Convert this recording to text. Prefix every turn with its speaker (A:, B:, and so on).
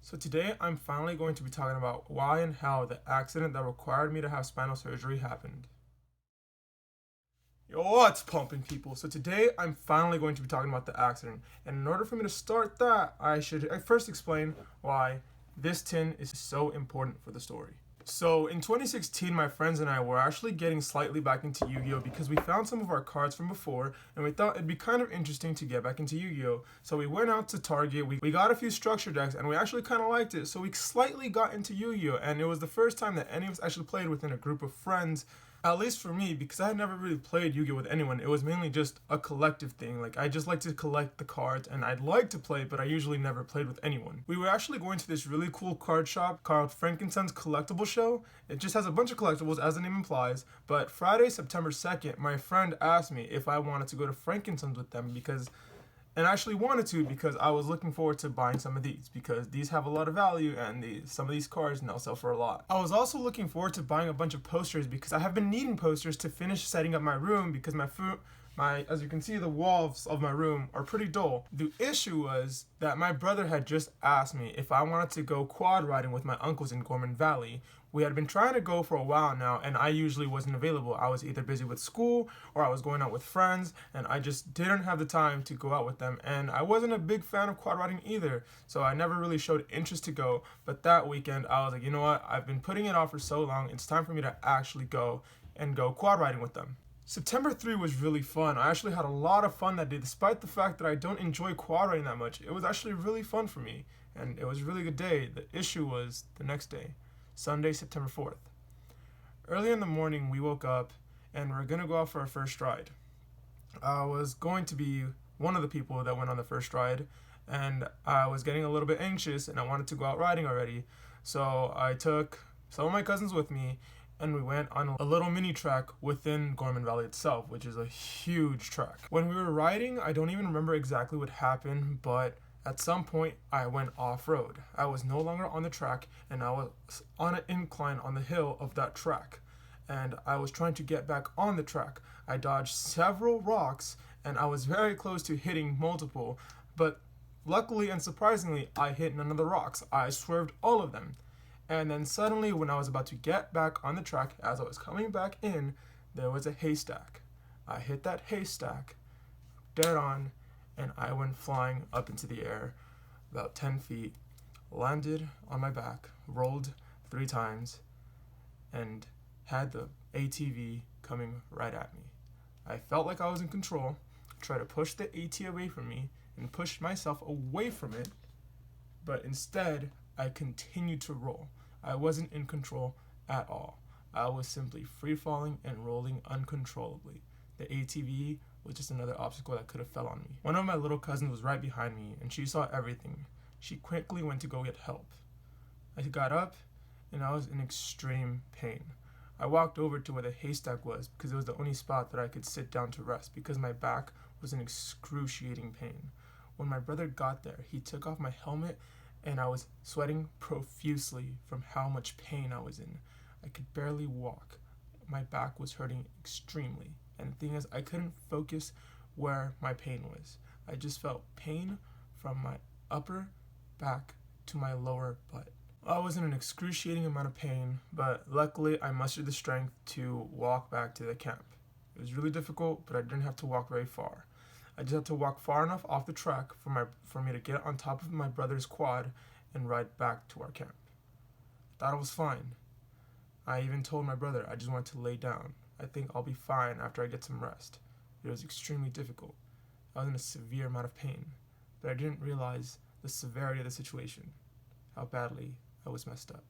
A: So today I'm finally going to be talking about why and how the accident that required me to have spinal surgery happened. Yo, what's pumping, people? So today I'm finally going to be talking about the accident. And in order for me to start that, I should first explain why this tin is so important for the story. So in 2016, my friends and I were actually getting slightly back into Yu-Gi-Oh because we found some of our cards from before and we thought it'd be kind of interesting to get back into Yu-Gi-Oh. So we went out to Target, we got a few structure decks and we actually kind of liked it. So we slightly got into Yu-Gi-Oh and it was the first time that any of us actually played within a group of friends. At least for me, because I had never really played Yu-Gi-Oh with anyone, it was mainly just a collective thing. Like, I just like to collect the cards, and I'd like to play, but I usually never played with anyone. We were actually going to this really cool card shop called Frankincense Collectible Show. It just has a bunch of collectibles, as the name implies, but Friday, September 2nd, my friend asked me if I wanted to go to Frankincense with them and I actually wanted to because I was looking forward to buying some of these because these have a lot of value and some of these cards now sell for a lot. I was also looking forward to buying a bunch of posters because I have been needing posters to finish setting up my room because as you can see, the walls of my room are pretty dull. The issue was that my brother had just asked me if I wanted to go quad riding with my uncles in Gorman Valley. We had been trying to go for a while now, and I usually wasn't available. I was either busy with school or I was going out with friends, and I just didn't have the time to go out with them. And I wasn't a big fan of quad riding either, so I never really showed interest to go. But that weekend, I was like, you know what? I've been putting it off for so long. It's time for me to actually go and go quad riding with them. September 3 was really fun. I actually had a lot of fun that day, despite the fact that I don't enjoy quad riding that much. It was actually really fun for me, and it was a really good day. The issue was the next day, Sunday, September 4th. Early in the morning, we woke up and we're gonna go out for our first ride. I was going to be one of the people that went on the first ride, and I was getting a little bit anxious and I wanted to go out riding already. So I took some of my cousins with me and we went on a little mini track within Gorman Valley itself, which is a huge track. When we were riding, I don't even remember exactly what happened, but at some point I went off-road. I was no longer on the track and I was on an incline on the hill of that track. And I was trying to get back on the track. I dodged several rocks and I was very close to hitting multiple, but luckily and surprisingly, I hit none of the rocks. I swerved all of them. And then suddenly, when I was about to get back on the track, as I was coming back in, there was a haystack. I hit that haystack dead on, and I went flying up into the air about 10 feet, landed on my back, rolled 3 times, and had the ATV coming right at me. I felt like I was in control, tried to push the AT away from me, and pushed myself away from it, but instead, I continued to roll. I wasn't in control at all. I was simply free falling and rolling uncontrollably. The ATV was just another obstacle that could have fell on me. One of my little cousins was right behind me and she saw everything. She quickly went to go get help. I got up and I was in extreme pain. I walked over to where the haystack was because it was the only spot that I could sit down to rest because my back was in excruciating pain. When my brother got there, he took off my helmet and I was sweating profusely from how much pain I was in. I could barely walk. My back was hurting extremely. And the thing is, I couldn't focus where my pain was. I just felt pain from my upper back to my lower butt. I was in an excruciating amount of pain, but luckily I mustered the strength to walk back to the camp. It was really difficult, but I didn't have to walk very far. I just had to walk far enough off the track for me to get on top of my brother's quad and ride back to our camp. I thought it was fine. I even told my brother I just wanted to lay down. I think I'll be fine after I get some rest. It was extremely difficult. I was in a severe amount of pain, but I didn't realize the severity of the situation, how badly I was messed up.